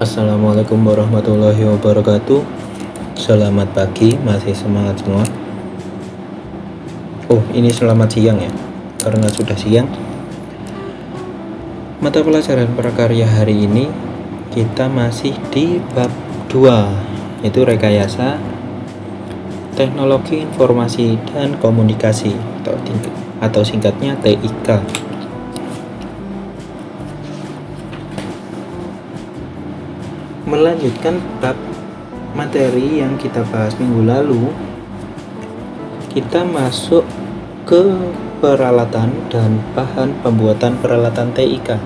Assalamualaikum warahmatullahi wabarakatuh. Selamat pagi, masih semangat semua? Oh, ini selamat siang ya, karena sudah siang. Mata pelajaran prakarya hari ini kita masih di bab 2, yaitu rekayasa teknologi informasi dan komunikasi atau singkatnya TIK. Melanjutkan bab materi yang kita bahas minggu lalu, kita masuk ke peralatan dan bahan pembuatan peralatan TIK.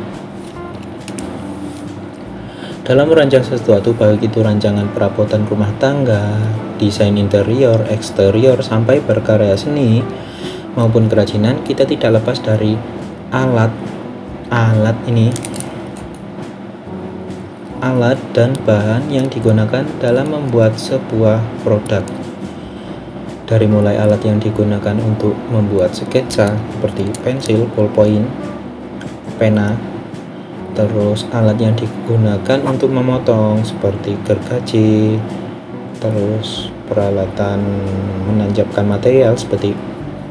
Dalam merancang sesuatu, baik itu rancangan perabotan rumah tangga, desain interior, eksterior, sampai berkarya seni maupun kerajinan, kita tidak lepas dari alat dan bahan yang digunakan dalam membuat sebuah produk. Dari mulai alat yang digunakan untuk membuat sketsa seperti pensil, ballpoint, pena, terus alat yang digunakan untuk memotong seperti gergaji, terus peralatan menancapkan material seperti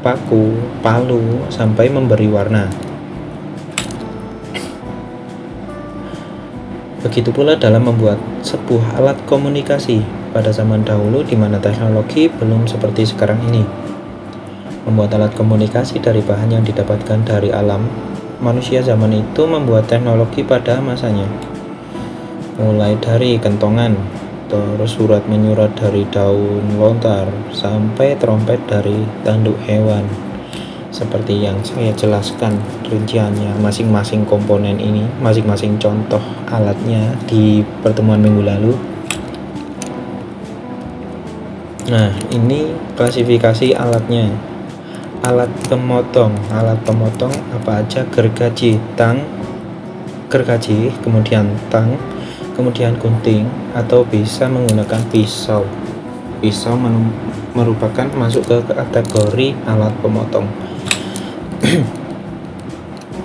paku, palu, sampai memberi warna. Begitu pula dalam membuat sebuah alat komunikasi pada zaman dahulu di mana teknologi belum seperti sekarang ini. Membuat alat komunikasi dari bahan yang didapatkan dari alam, manusia zaman itu membuat teknologi pada masanya. Mulai dari kentongan, terus surat menyurat dari daun lontar, sampai trompet dari tanduk hewan. Seperti yang saya jelaskan rinciannya masing-masing komponen ini, masing-masing contoh alatnya di pertemuan minggu lalu. Nah, ini klasifikasi alatnya. Alat pemotong apa aja? Gergaji, kemudian tang, kemudian gunting, atau bisa menggunakan pisau. Pisau merupakan masuk ke kategori alat pemotong.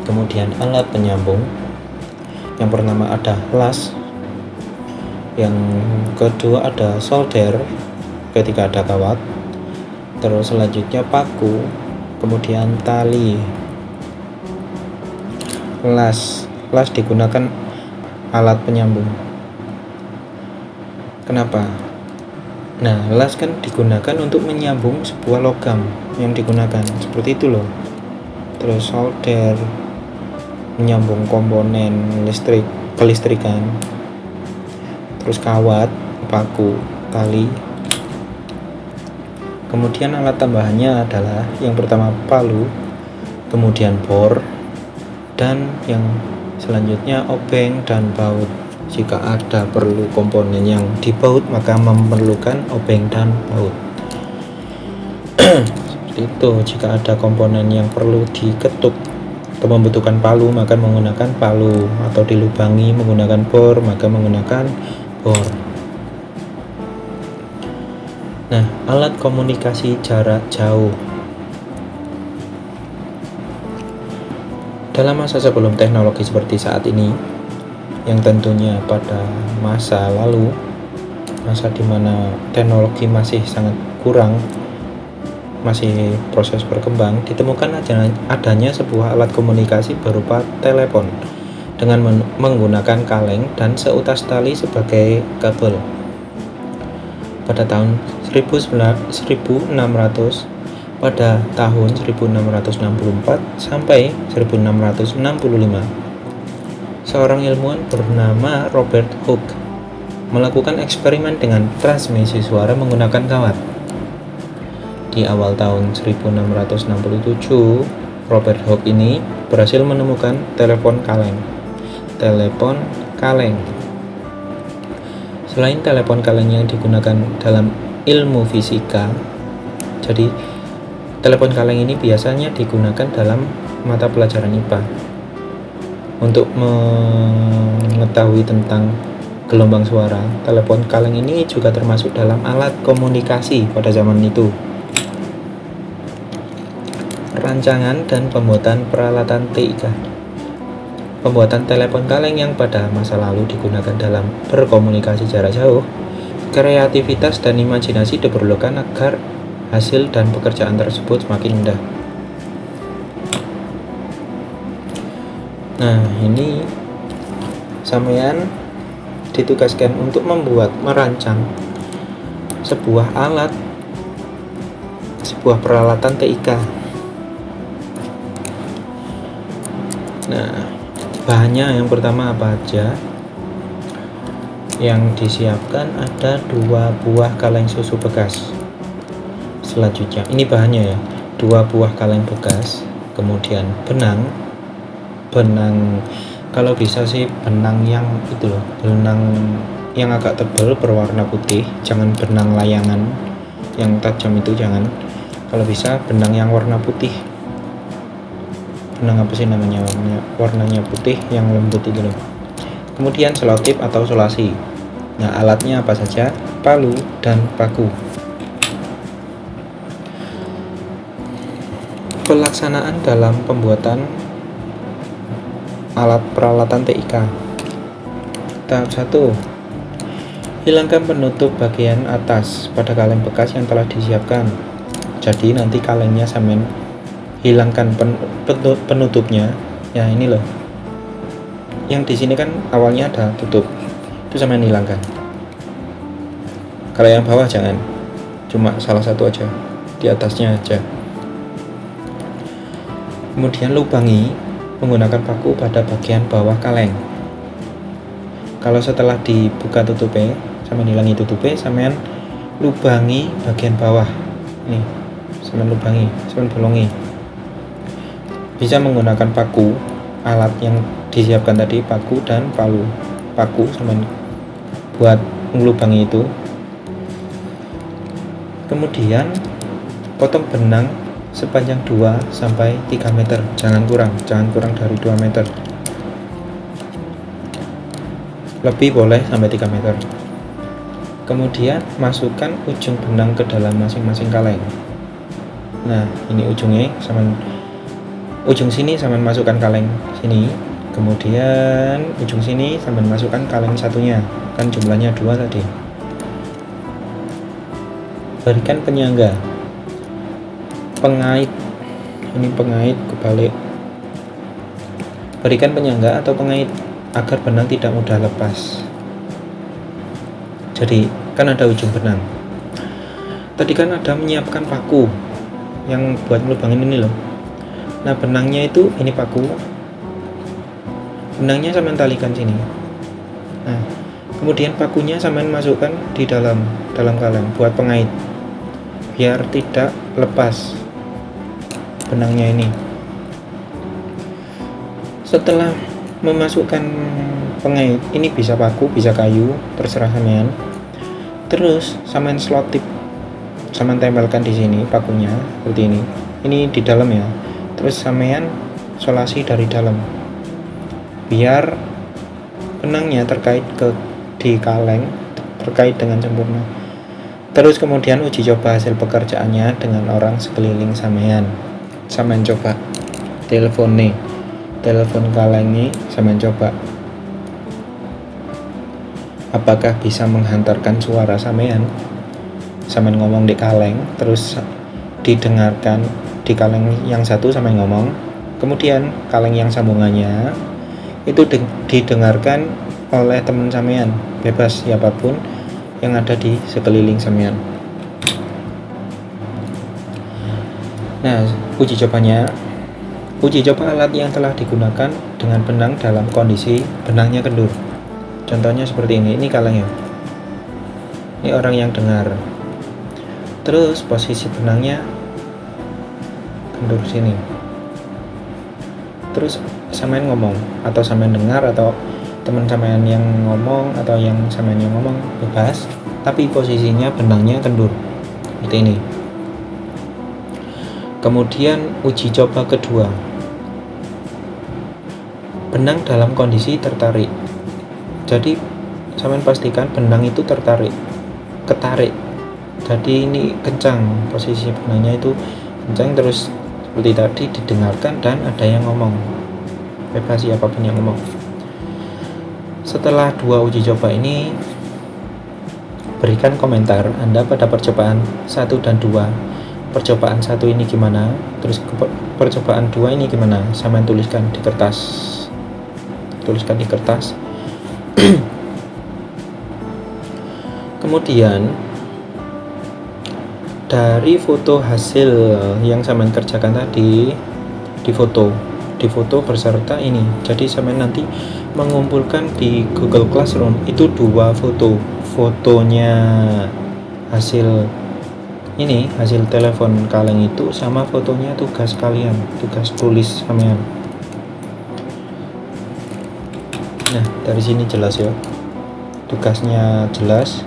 Kemudian alat penyambung, yang pertama ada las, yang kedua ada solder ketika ada kawat, terus selanjutnya paku, kemudian tali. Las digunakan alat penyambung. Kenapa? Nah, las kan digunakan untuk menyambung sebuah logam yang digunakan, seperti itu loh. Terus solder menyambung komponen listrik, kelistrikan. Terus kawat, paku, tali. Kemudian alat tambahannya adalah yang pertama palu, kemudian bor, dan yang selanjutnya obeng dan baut. Jika ada perlu komponen yang dibaut, maka memerlukan obeng dan baut. Itu jika ada komponen yang perlu diketuk atau membutuhkan palu, maka menggunakan palu, atau dilubangi menggunakan bor, maka menggunakan bor. Nah, alat komunikasi jarak jauh. Dalam masa sebelum teknologi seperti saat ini, yang tentunya pada masa lalu, masa dimana teknologi masih sangat kurang, masih proses berkembang, ditemukan adanya sebuah alat komunikasi berupa telepon dengan menggunakan kaleng dan seutas tali sebagai kabel. Pada tahun 1600, pada tahun 1664 sampai 1665, seorang ilmuwan bernama Robert Hooke melakukan eksperimen dengan transmisi suara menggunakan kawat. Di awal tahun 1667, Robert Hooke ini berhasil menemukan telepon kaleng. Selain telepon kaleng yang digunakan dalam ilmu fisika. Jadi telepon kaleng ini biasanya digunakan dalam mata pelajaran IPA untuk mengetahui tentang gelombang suara. Telepon kaleng ini juga termasuk dalam alat komunikasi pada zaman itu. Rancangan dan pembuatan peralatan TIK. Pembuatan telepon kaleng yang pada masa lalu digunakan dalam berkomunikasi jarak jauh. Kreativitas dan imajinasi diperlukan agar hasil dan pekerjaan tersebut semakin indah. Nah, ini sampean ditugaskan untuk merancang sebuah peralatan TIK. Nah, bahannya yang pertama apa aja? Yang disiapkan ada 2 buah kaleng susu bekas. Selanjutnya, ini bahannya ya, 2 buah kaleng bekas, kemudian benang kalau bisa sih benang yang itu loh, benang yang agak tebal berwarna putih, jangan benang layangan yang tajam itu, jangan. Kalau bisa benang yang warna putih, benang apa sih namanya, warnanya putih yang lembut itu loh. Kemudian selotip atau solasi. Nah, alatnya apa saja? Palu dan paku. Pelaksanaan dalam pembuatan alat peralatan TIK. Tahap 1. Hilangkan penutup bagian atas pada kaleng bekas yang telah disiapkan. Jadi nanti kalengnya sampean hilangkan penutupnya. Ya, ini loh. Yang di sini kan awalnya ada tutup. Itu sampean hilangkan. Kalau yang bawah jangan. Cuma salah satu aja. Di atasnya aja. Kemudian lubangi menggunakan paku pada bagian bawah kaleng. Kalau setelah dibuka tutupnya, sampean hilangi tutupnya, sampean lubangi bagian bawah. Nih, sampean lubangi, sampean bolongi. Bisa menggunakan paku, alat yang disiapkan tadi, paku dan palu. Paku sampean buat melubangi itu. Kemudian potong benang sepanjang 2-3 meter, jangan kurang dari 2 meter. Lebih boleh sampai 3 meter. Kemudian masukkan ujung benang ke dalam masing-masing kaleng. Nah, ini ujungnya, ujung sini sampean masukkan kaleng sini. Kemudian ujung sini sampean masukkan kaleng satunya. Kan jumlahnya 2 tadi. Berikan penyangga. Pengait, ini pengait kebalik. Berikan penyangga atau pengait agar benang tidak mudah lepas. Jadi kan ada ujung benang. Tadi kan ada menyiapkan paku yang buat melubangin ini loh. Nah, benangnya itu ini paku. Benangnya sampean talikan sini. Nah, kemudian pakunya sampean masukkan di dalam kaleng buat pengait. Biar tidak lepas benangnya ini. Setelah memasukkan pengait, ini bisa paku, bisa kayu, terserah sampean. Terus sampean selotip, sampean tempelkan di sini pakunya seperti ini. Ini di dalam ya. Terus sampean solasi dari dalam. Biar benangnya di kaleng terkait dengan sempurna. Terus kemudian uji coba hasil pekerjaannya dengan orang sekeliling sampean. Sampean coba telepon kaleng nih, sampean coba apakah bisa menghantarkan suara sampean ngomong di kaleng, terus didengarkan di kaleng yang satu sampean ngomong, kemudian kaleng yang sambungannya itu didengarkan oleh teman sampean, bebas siapapun yang ada di sekeliling sampean. Nah, uji coba alat yang telah digunakan dengan benang dalam kondisi benangnya kendur. Contohnya seperti ini kalengnya. Ini orang yang dengar. Terus posisi benangnya kendur sini. Terus sampean ngomong atau sampean dengar atau teman sampean yang ngomong atau yang sampean yang ngomong, bebas. tapi posisinya benangnya kendur seperti ini. Kemudian uji coba kedua, benang dalam kondisi tertarik. Jadi sampean pastikan benang itu ketarik. Jadi ini kencang, posisi benangnya itu kencang, terus seperti tadi didengarkan dan ada yang ngomong, bebas siapapun yang ngomong. Setelah 2 uji coba ini, berikan komentar Anda pada percobaan 1 dan 2. Percobaan 1 ini gimana, terus percobaan 2 ini gimana, sama tuliskan di kertas. Kemudian dari foto hasil yang sampean kerjakan tadi, difoto berserta ini. Jadi sampean nanti mengumpulkan di Google Classroom itu 2 fotonya hasil telepon kaleng itu, sama fotonya tugas kalian, tugas tulis sampean. Nah, dari sini jelas ya, tugasnya jelas.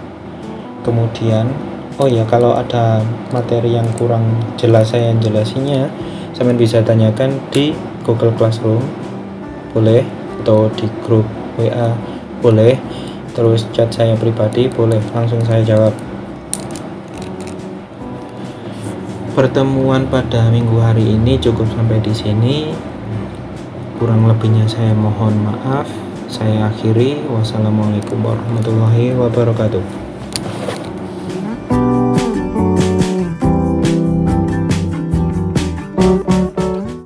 Kemudian oh ya, kalau ada materi yang kurang jelas saya jelasinnya, sampean bisa tanyakan di Google Classroom boleh, atau di grup WA boleh, terus chat saya pribadi boleh, langsung saya jawab. Pertemuan pada minggu hari ini cukup sampai di sini. Kurang lebihnya saya mohon maaf. Saya akhiri. Wassalamualaikum warahmatullahi wabarakatuh.